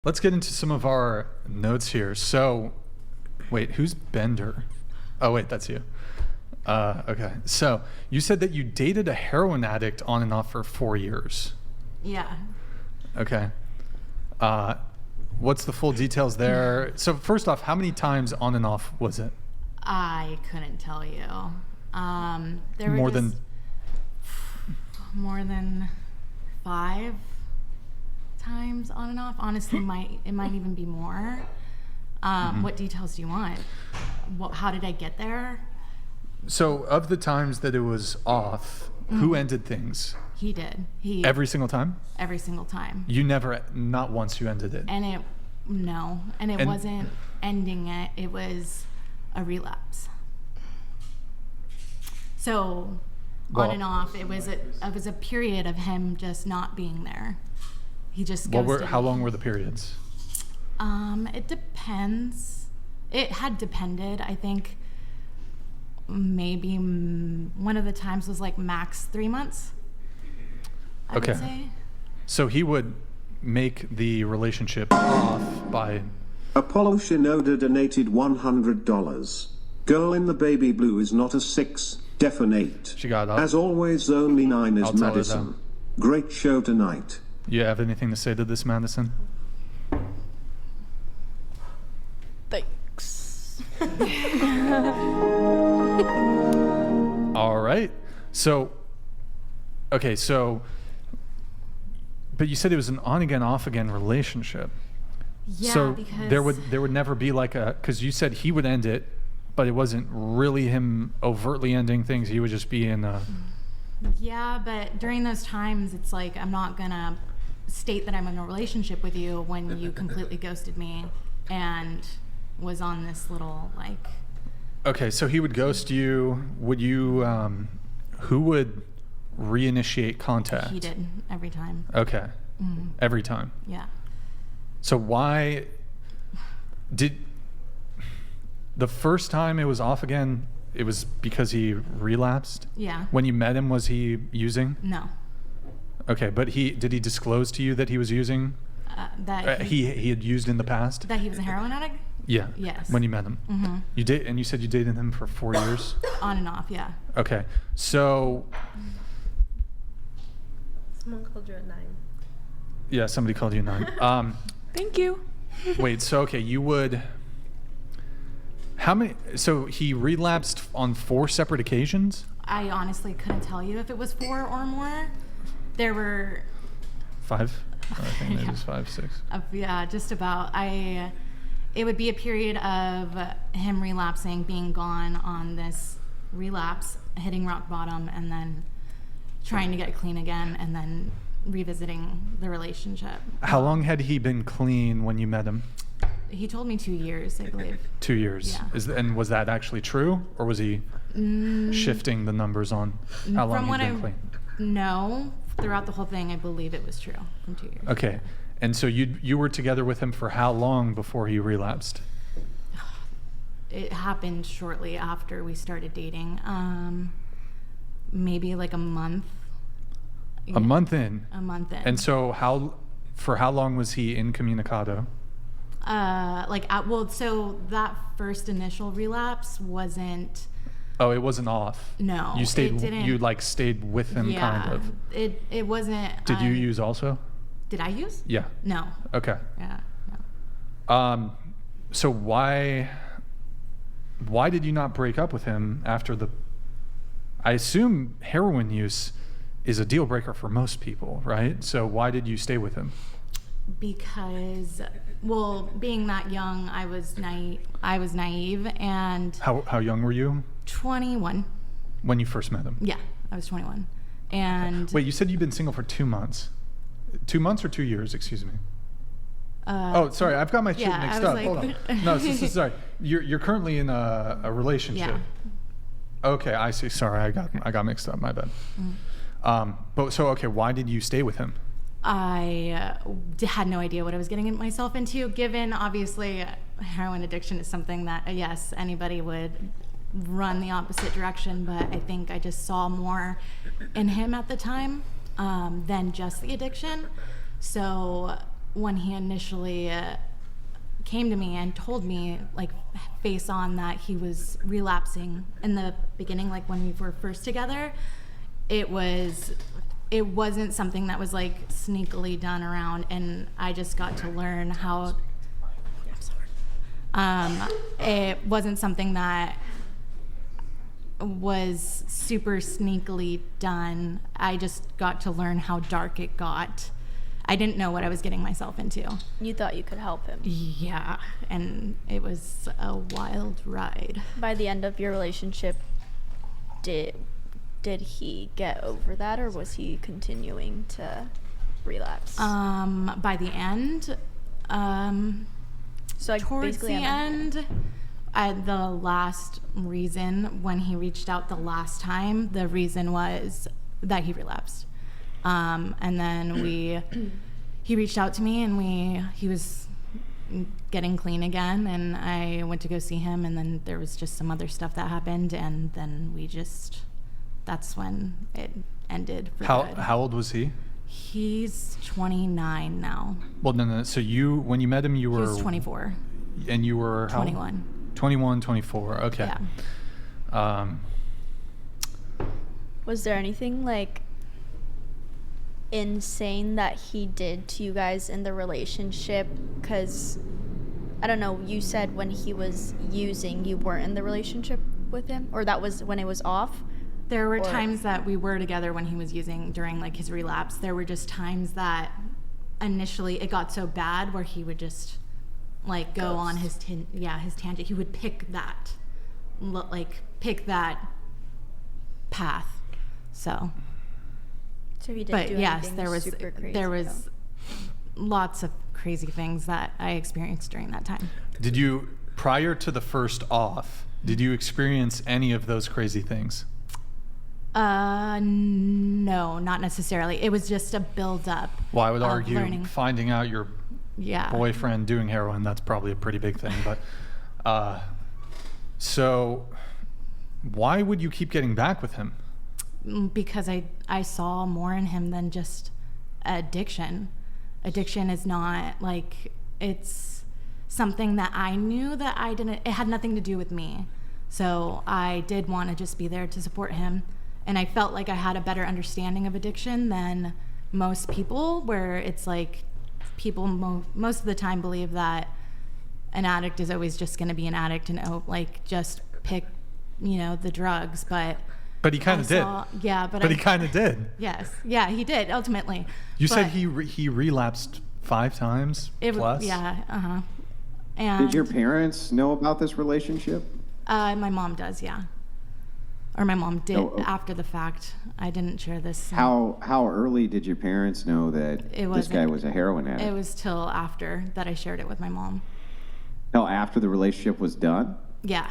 Let's get into some of our notes here. So, wait, who's Bender? Oh, wait, that's you. Okay. So, you said that you dated a heroin addict on and off for 4 years. Yeah. Okay. What's the full details there? So, first off, how many times on and off was it? I couldn't tell you. There were More than more than 5 times on and off. Honestly, it might even be more. What details do you want? How did I get there? So, of the times that it was off, who ended things? He did. Every single time? Every single time. You never, not once you ended it. And it wasn't ending it. It was a relapse. So, on and off, it was a period of him just not being there. He just ghosted How me. long were the periods? It depends. It had depended. I think maybe one of the times was like max 3 months. I would say. So he would make the relationship off by... Apollo Shinoda donated $100. Girl in the baby blue is not a 6, def an 8. She got up. As always, only 9 is I'll tell her Madison. Great show tonight. You have anything to say to this, Madison? Thanks. All right. So, okay, but you said it was an on-again, off-again relationship. Yeah, so because there would never be like because you said he would end it, but it wasn't really him overtly ending things. He would just be in a... Yeah, but during those times, it's like, I'm not gonna state that I'm in a relationship with you when you completely ghosted me and was on this little, like... Okay, so he would ghost you. Would you, who would reinitiate contact? He did, every time. Okay. Every time. Yeah. So why did the first time it was off again, it was because he relapsed? Yeah. When you met him, was he using? No. Okay, but did he disclose to you that he was using? That he had used in the past? That he was a heroin addict? Yeah. Yes. When you met him. Mm-hmm. You said you dated him for 4 years? On and off, yeah. Okay. So Someone called you at 9. yeah, somebody called you 9. Thank you. Wait, so okay, you would... How many... So he relapsed on 4 separate occasions? I honestly couldn't tell you if it was 4 or more. There were... 5? I think maybe Yeah. it's 5, 6. Yeah, just about. It would be a period of him relapsing, being gone on this relapse, hitting rock bottom, and then trying to get clean again, and then revisiting the relationship. How long had he been clean when you met him? He told me 2 years, I believe. 2 years. Yeah. And was that actually true, or was he shifting the numbers on how long From he'd what been I clean? know, throughout the whole thing, I believe it was true from 2 years. Okay. And so you were together with him for how long before he relapsed? It happened shortly after we started dating. Maybe like a month. A month in. A month in. And so for how long was he incommunicado? So that first initial relapse wasn't. Oh, it wasn't off. No, You stayed. it didn't. You stayed with him, Yeah, kind of. it wasn't. Did you use also? Did I use? Yeah. No. Okay. Yeah. No. So why did you not break up with him after I assume heroin use is a deal breaker for most people, right? So why did you stay with him? Because, being that young, I was naive, and How young were you 21. when you first met him? Yeah, I was 21. And Wait, you said you've been single for 2 months. 2 months or 2 years? Excuse me. Sorry, I've got my shit yeah, I mixed was up. like- Hold on. No, sorry. You're currently in a relationship. Yeah. Okay, I see. Sorry, I got mixed up. My bad. Okay, why did you stay with him? I had no idea what I was getting myself into, given obviously heroin addiction is something that, yes, anybody would run the opposite direction, but I think I just saw more in him at the time than just the addiction. So when he initially came to me and told me, like, face on, that he was relapsing in the beginning, like when we were first together, it wasn't something that was like sneakily done around, and I just got to learn how it wasn't something that was super sneakily done. I just got to learn how dark it got. I didn't know what I was getting myself into. You thought you could help him. Yeah, and it was a wild ride. By the end of your relationship, did he get over that, or was he continuing to relapse? By the end, So like towards basically the end, the last reason when he reached out the last time, the reason was that he relapsed. And then he reached out to me, and he was getting clean again, and I went to go see him, and then there was just some other stuff that happened, and then that's when it ended for good. How old was he? He's 29 now. Well, no. So when you met him, you He were was 24. and you were how? 21. 21, 24. Okay. Yeah. Was there anything like insane that he did to you guys in the relationship? Because I don't know, you said when he was using, you weren't in the relationship with him, or that was when it was off? There were Or- times that we were together when he was using during like his relapse. There were just times that initially it got so bad where he would just like go on his tangent. He would pick that path. So, So he didn't but do yes, anything super crazy, there was lots of crazy things that I experienced during that time. Did you, prior to the first off, did you experience any of those crazy things? No, not necessarily. It was just a build up. Well, I would of argue learning. finding out your Yeah. boyfriend doing heroin, that's probably a pretty big thing. But so why would you keep getting back with him? Because I saw more in him than just addiction. Addiction is not like, it's something that I knew that it had nothing to do with me. So I did want to just be there to support him. And I felt like I had a better understanding of addiction than most people, where it's like people most of the time believe that an addict is always just going to be an addict and like just pick, the drugs. But he kind of did. Yeah, But he kind of did. Yes. Yeah, he did ultimately. You said But he relapsed 5 times plus? Yeah, uh-huh. And Did your parents know about this relationship? my mom does, yeah. Or my mom did Oh, oh. after the fact. I didn't share this. How early did your parents know that It this guy wasn't- was a heroin addict? It was till after that I shared it with my mom. Till after the relationship was done? Yeah.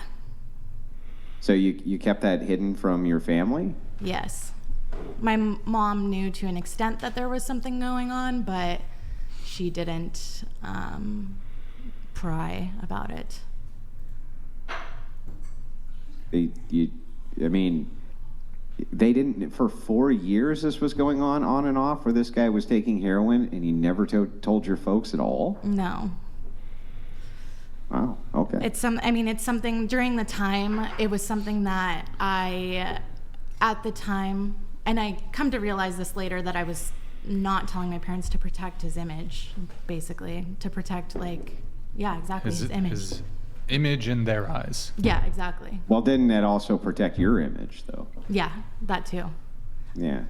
So you kept that hidden from your family? Yes. My mom knew to an extent that there was something going on, but she didn't pry about it. They didn't, for 4 years this was going on and off, where this guy was taking heroin and he never told your folks at all? No. Wow, okay. It's something during the time, it was something that at the time, and I come to realize this later, that I was not telling my parents to protect his image, basically, to protect his image. His image in their eyes. Yeah, exactly. Well, didn't that also protect your image, though? Yeah, that too. Yeah,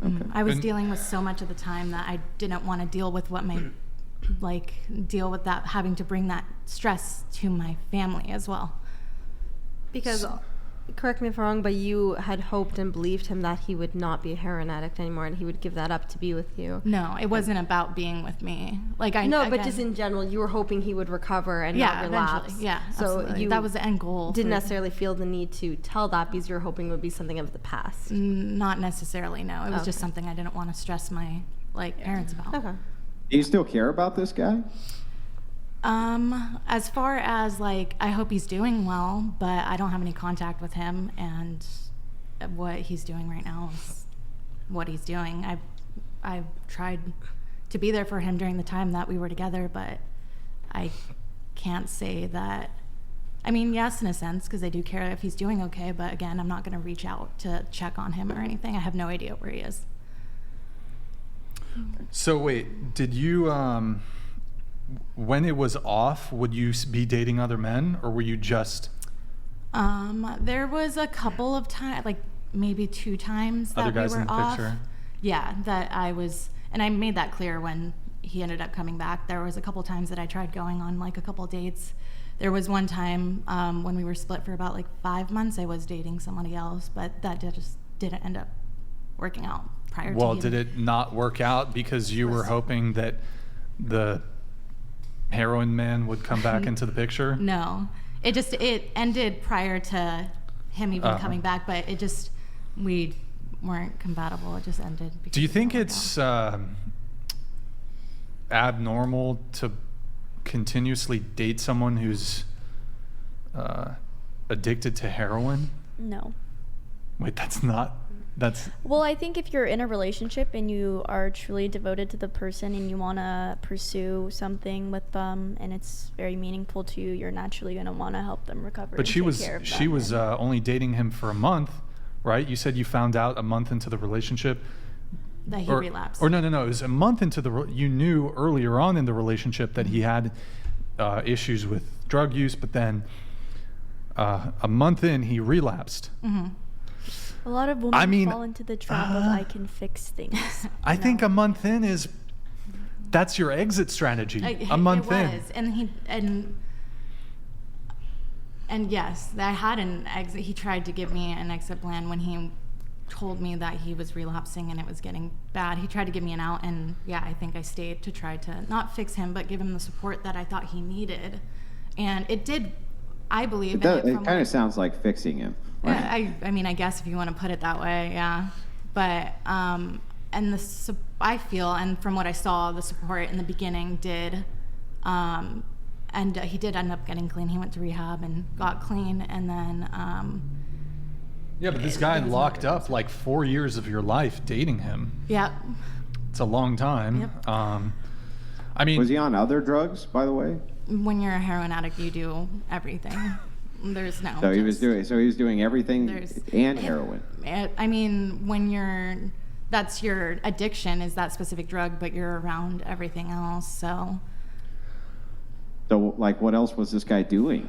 okay. I was And- dealing with so much at the time that I didn't want to deal with deal with that, having to bring that stress to my family as well. Because, correct me if I'm wrong, but you had hoped and believed him that he would not be a heroin addict anymore and he would give that up to be with you. No, it wasn't about being with me. But But just in general, you were hoping he would recover and not relapse. eventually. Yeah, So absolutely. That was the end goal. didn't for- necessarily feel the need to tell that because you were hoping it would be something of the past. Not necessarily, no. It was just Okay. something I didn't want to stress my parents about. Okay. Do you still care about this guy? As far as I hope he's doing well, but I don't have any contact with him, and what he's doing right now is what he's doing. I've tried to to be there for him during the time that we were together, but I can't say that. I mean, yes, in a sense, because I do care if he's doing okay, but again, I'm not going to reach out to check on him or anything. I have no idea where he is. So wait, did you, when it was off, would you be dating other men, or were you just There was a couple of times, like maybe 2 times that other guys we were in the off. picture? Yeah, that I was, and I made that clear when he ended up coming back. There was a couple times that I tried going on like a couple dates. There was one time when we were split for about like 5 months, I was dating somebody else, but that just didn't end up working out prior to Well, him. did it not work out because you were hoping that the heroin man would come back into the picture? No, it ended prior to him even coming back, but we weren't compatible. It just ended. Do you because it think didn't work it's out. abnormal to continuously date someone who's addicted to heroin? No. Wait, that's Well, I think if you're in a relationship and you are truly devoted to the person and you want to pursue something with them and it's very meaningful to you, you're naturally going to want to help them recover. but and she take was care of she them. was only dating him for a month, right? You said you found out a month into the relationship. That he relapsed. Or no, it was a month into you knew earlier on in the relationship that he had issues with drug use, but then a month in he relapsed. Mm-hmm. A lot of women mean, fall into the trap of I can fix things. I think a month in that's your exit strategy. A month it in. was, and yes, I had an exit. He tried to give me an exit plan when he told me that he was relapsing and it was getting bad. He tried to give me an out, and yeah, I think I stayed to try to not fix him, but give him the support that I thought he needed, and it did. I believe It in it. kind of sounds like fixing him. Right? Yeah, I mean, I guess if you want to put it that way, yeah. But and I feel, and from what I saw, the support in the beginning did, and he did end up getting clean. He went to rehab and got clean, and then Yeah, but this guy locked up like 4 years of your life dating him. yeah, It's a long time. Yep. I mean, Was he on other drugs, by the way? when you're a heroin addict, you do everything. There's no. So he was just- doing everything There's- and heroin. I mean, when that's your addiction is that specific drug, but you're around everything else. So So like, what else was this guy doing?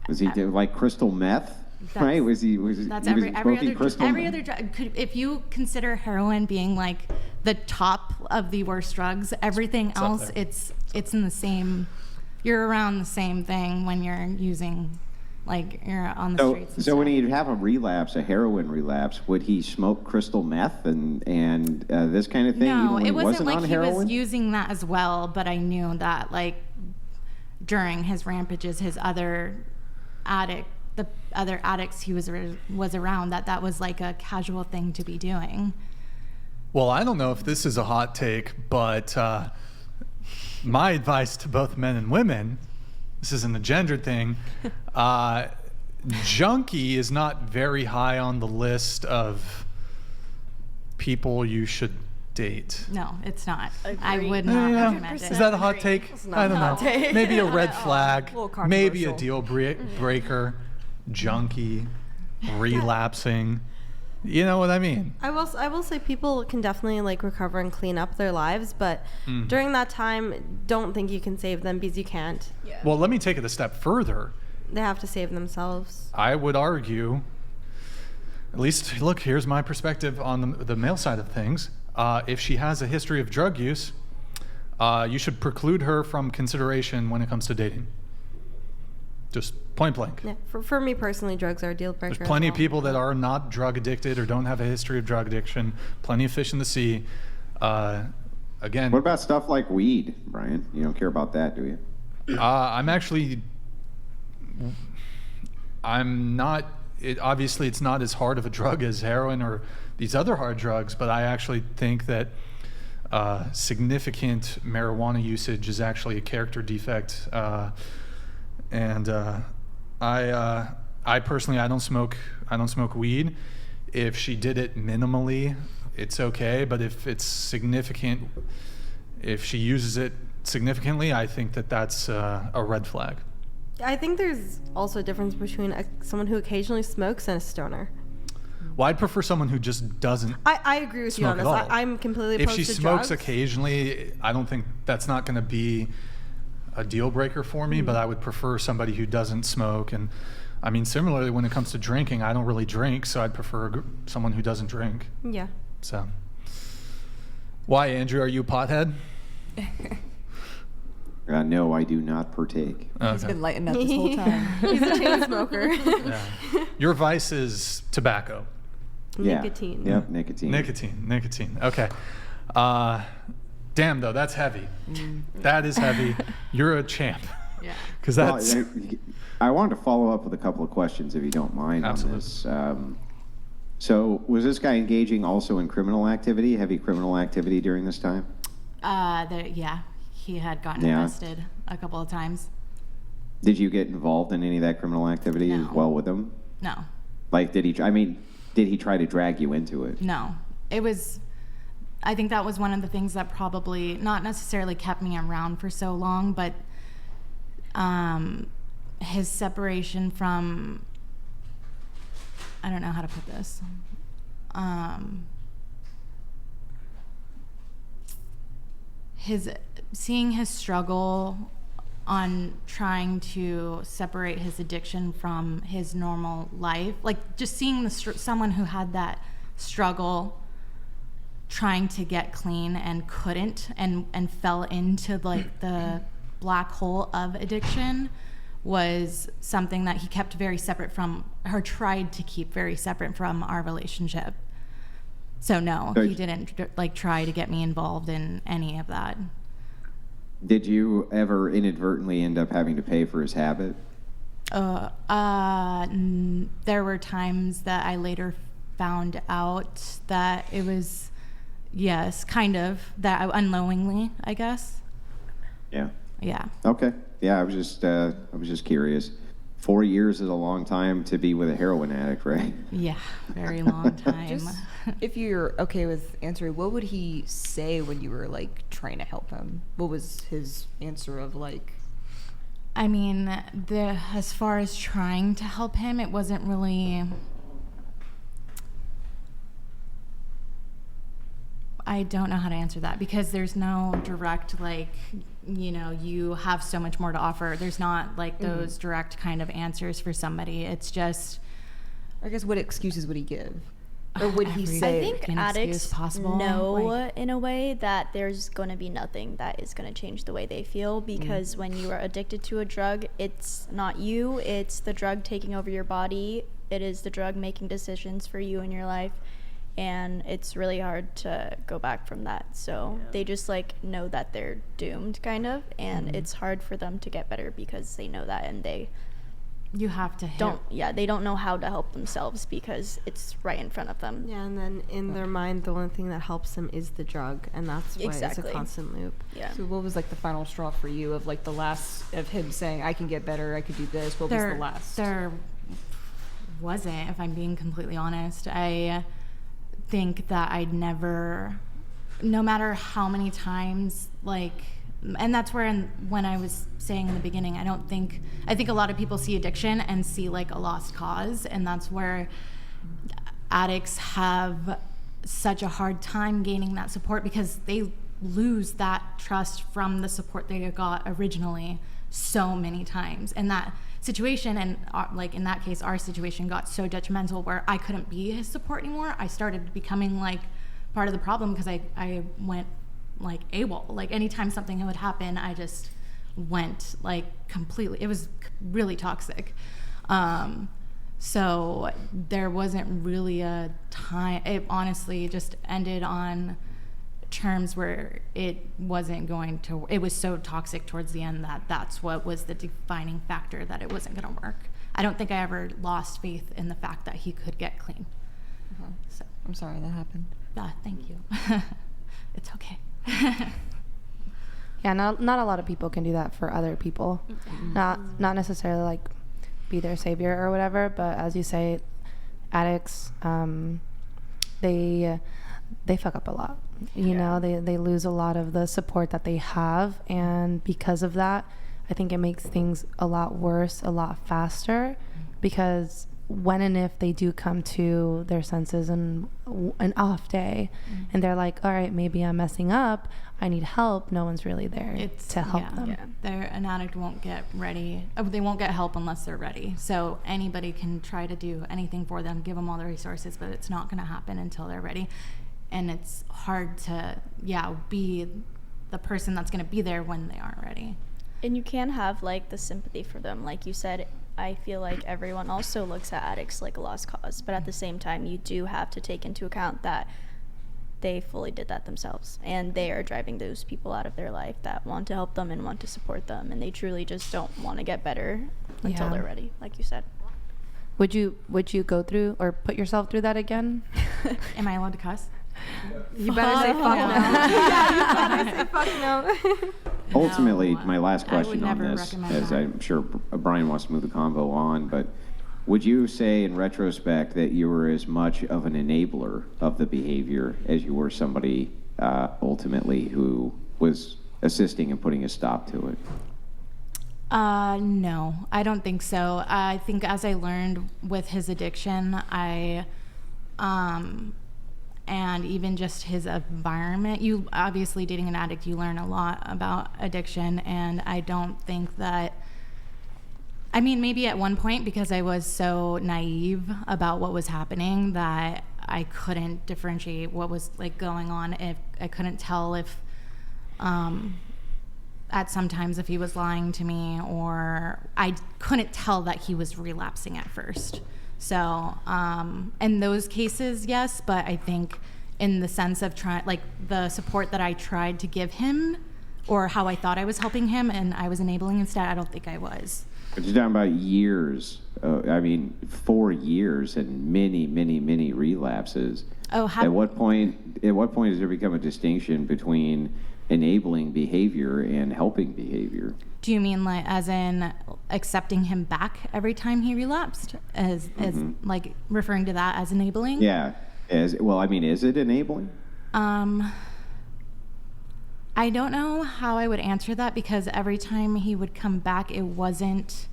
Was he doing like crystal meth? Right? Was he that's he was every smoking other crystal every meth? other drug. If you consider heroin being like the top of the worst drugs, everything up else there. it's in the same. You're around the same thing when you're using, like you're on the streets. and So when stuff. he'd have a heroin relapse, would he smoke crystal meth and this kind of thing? No, even when it he wasn't like on he heroin? was using that as well, but I knew that like during his rampages, the other addicts he was around, that was like a casual thing to be doing. well, I don't know if this is a hot take, but my advice to both men and women, this isn't a gender thing, junkie is not very high on the list of people you should date. No, it's not. I Agreed. would not Yeah. recommend Is it. that a hot take? not I don't a know. hot take. Maybe a red Not at all. flag. A little Maybe a controversial. deal breaker. Junkie, relapsing. You know what I mean? I will say people can definitely like recover and clean up their lives, but during that time, don't think you can save them because you can't. Well, let me take it a step further. They have to save themselves. I would argue, at least, look, here's my perspective on the male side of things. If she has a history of drug use, you should preclude her from consideration when it comes to dating. Just point blank. Yeah, for me personally, drugs are a deal breaker. There's as plenty of well. people that are not drug addicted or don't have a history of drug addiction. Plenty of fish in the sea. Again, What about stuff like weed, Brian? You don't care about that, do you? I'm not. Obviously, it's not as hard of a drug as heroin or these other hard drugs, but I actually think that significant marijuana usage is actually a character defect. And I personally, I don't smoke weed. If she did it minimally, it's okay. But if it's significant if she uses it significantly, I think that that's a red flag. I think there's also a difference between someone who occasionally smokes and a stoner. Well, I'd prefer someone who just doesn't. I agree with you on Smoke this. at all. I'm completely If opposed she to smokes drugs. occasionally, I don't think that's not going to be a deal breaker for me, but I would prefer somebody who doesn't smoke. And I mean, similarly, when it comes to drinking, I don't really drink, so I'd prefer someone who doesn't drink. Yeah. So, why, Andrew? Are you a pothead? No, I do not partake. He's Okay. been lighting up this whole time. He's a chain smoker. Yeah. Your vice is tobacco. Yeah. Nicotine. Yep, nicotine. Nicotine. Okay. Damn, though, that's heavy. That is heavy. You're a champ. Yeah. Because Well, that's. I wanted to follow up with a couple of questions, if you don't mind, Absolutely. on this. So, was this guy engaging also in criminal activity, heavy criminal activity during this time? Yeah, he had gotten Yeah. arrested a couple of times. Did you get involved in any of that criminal activity as No. well with him? No, Like, did he try to drag you into it? no. It was, I think that was one of the things that probably not necessarily kept me around for so long, but his separation from, I don't know how to put this. Seeing his struggle on trying to separate his addiction from his normal life, like just seeing someone who had that struggle trying to get clean and couldn't and fell into like the black hole of addiction was something that he kept very separate from, or tried to keep very separate from our relationship. So no, he didn't like try to get me involved in any of that. Did you ever inadvertently end up having to pay for his habit? There were times that I later found out that it was, yes, kind of, that unknowingly, I guess. Yeah. Yeah. Okay. Yeah, I was just curious. 4 years is a long time to be with a heroin addict, right? Yeah. Very long time. Just, if you're okay with answering, what would he say when you were like trying to help him? What was his answer of like? I mean, as far as trying to help him, it wasn't really. I don't know how to answer that because there's no direct, like, you have so much more to offer. There's not like those direct kind of answers for somebody. It's just. I guess what excuses would he give? Or would he Every- say? I think an addicts excuse possible, know like- in a way that there's going to be nothing that is going to change the way they feel, because when you are addicted to a drug, it's not you, it's the drug taking over your body. It is the drug making decisions for you in your life, and it's really hard to go back from that. So they just like know that they're doomed kind of, and it's hard for them to get better because they know that, and they You have to hit. they don't know how to help themselves because it's right in front of them. Yeah, and then in their mind, the one thing that helps them is the drug, and that's why it's Exactly. a constant loop. Yeah. So what was like the final straw for you of like the last of him saying, I can get better, I could do this? What was the last? There wasn't, if I'm being completely honest. I think that I'd never, no matter how many times, like, and that's where when I was saying in the beginning, I think a lot of people see addiction and see like a lost cause, and that's where addicts have such a hard time gaining that support because they lose that trust from the support they got originally so many times. And that situation, and like in that case, our situation got so detrimental where I couldn't be his support anymore. I started becoming like part of the problem because I went like AWOL. Like anytime something would happen, I just went like completely. It was really toxic. So there wasn't really a time. It honestly just ended on terms where it wasn't going to. It was so toxic towards the end that that's what was the defining factor that it wasn't going to work. I don't think I ever lost faith in the fact that he could get clean. So I'm sorry that happened. thank you. It's okay. Yeah, not a lot of people can do that for other people. Not necessarily like be their savior or whatever, but as you say, addicts, they fuck up a lot. You know, they lose a lot of the support that they have, and because of that, I think it makes things a lot worse, a lot faster, because when and if they do come to their senses and an off day, and they're like, all right, maybe I'm messing up, I need help, no one's really there to help them. An addict won't get ready. They won't get help unless they're ready. So anybody can try to do anything for them, give them all the resources, but it's not going to happen until they're ready. And it's hard to, be the person that's going to be there when they aren't ready. And you can have like the sympathy for them. Like you said, I feel like everyone also looks at addicts like a lost cause, but at the same time, you do have to take into account that they fully did that themselves, and they are driving those people out of their life that want to help them and want to support them, and they truly just don't want to get better until they're ready, like you said. Would you go through or put yourself through that again? Am I allowed to cuss? You better say fuck no. Yeah, you better say fuck no. Ultimately, No, my last I would question on never this, recommend as that. I'm sure Brian wants to move the convo on, but would you say in retrospect that you were as much of an enabler of the behavior as you were somebody ultimately who was assisting and putting a stop to it? No, I don't think so. I think as I learned with his addiction, and even just his environment, you obviously dating an addict, you learn a lot about addiction, and I don't think that, I mean, maybe at one point, because I was so naive about what was happening that I couldn't differentiate what was like going on. If I couldn't tell if at sometimes if he was lying to me, or I couldn't tell that he was relapsing at first. So in those cases, yes, but I think in the sense of like the support that I tried to give him, or how I thought I was helping him and I was enabling instead, I don't think I was. But you're talking about years, 4 years and many relapses. Oh, At what point does there become a distinction between enabling behavior and helping behavior? Do you mean like as in accepting him back every time he relapsed? As like referring to that as enabling? Yeah. Is it enabling? I don't know how I would answer that, because every time he would come back, it wasn't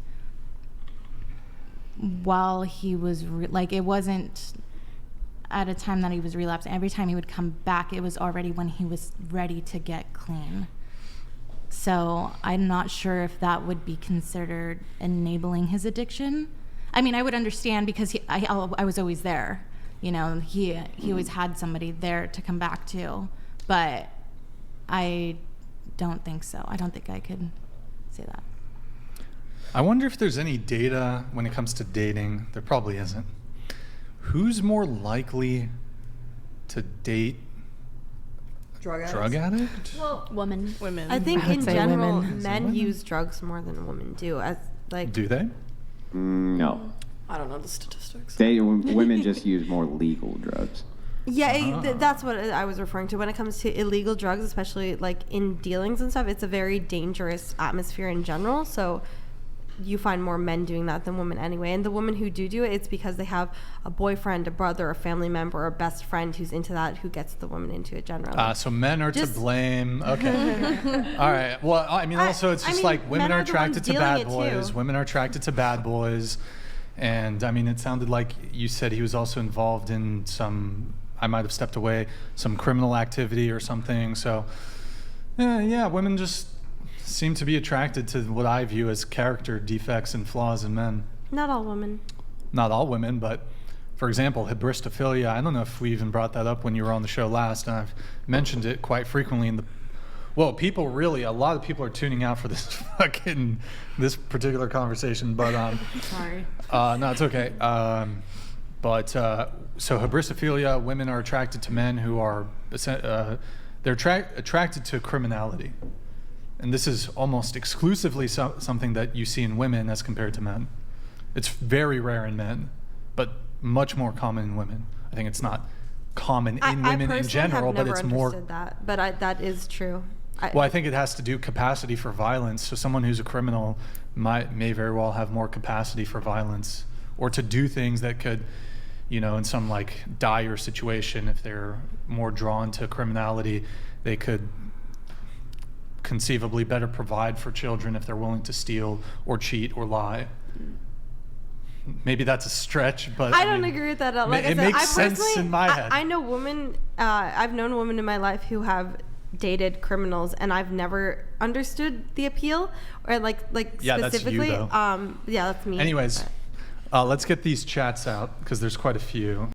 while he was it wasn't at a time that he was relapsing. Every time he would come back, it was already when he was ready to get clean. So I'm not sure if that would be considered enabling his addiction. I mean, I would understand because I was always there. You know, he always had somebody there to come back to, but I don't think so. I don't think I could say that. I wonder if there's any data when it comes to dating. There probably isn't. Who's more likely to date Drug addict? Well, Women. I think I would in say general, women. men use drugs more than women do. As like, Do they? No. I don't know the statistics. Women just use more legal drugs. yeah, that's what I was referring to when it comes to illegal drugs, especially like in dealings and stuff. It's a very dangerous atmosphere in general. So you find more men doing that than women anyway. And the women who do it, it's because they have a boyfriend, a brother, a family member, or a best friend who's into that, who gets the woman into it generally. So men are Just- to blame. Okay. All right. Well, I mean, also it's just like women men are are the ones attracted to dealing bad it boys. too. Women are attracted to bad boys. And I mean, it sounded like you said he was also involved in some, I might have stepped away, some criminal activity or something. So, yeah, women just seem to be attracted to what I view as character defects and flaws in men. Not all women. Not all women, but for example, hybristophilia. I don't know if we even brought that up when you were on the show last, and I've mentioned it quite frequently in the. Well, a lot of people are tuning out for this particular conversation, but Sorry. no, it's okay. So hybristophilia, women are attracted to men who are they're attracted to criminality. And this is almost exclusively something that you see in women as compared to men. It's very rare in men, but much more common in women. I think it's not common in women in general, but it's more. That, but that is true. Well, I think it has to do capacity for violence. So someone who's a criminal may very well have more capacity for violence, or to do things that could you know, in some like dire situation, if they're more drawn to criminality, they could conceivably better provide for children if they're willing to steal or cheat or lie. Maybe that's a stretch, but I don't agree with that at all. Like I it said, makes I sense personally, in my head. I know women. I've known women in my life who have dated criminals, and I've never understood the appeal, or like Yeah, that's you, specifically. though. Yeah, that's me. Anyways, let's get these chats out because there's quite a few.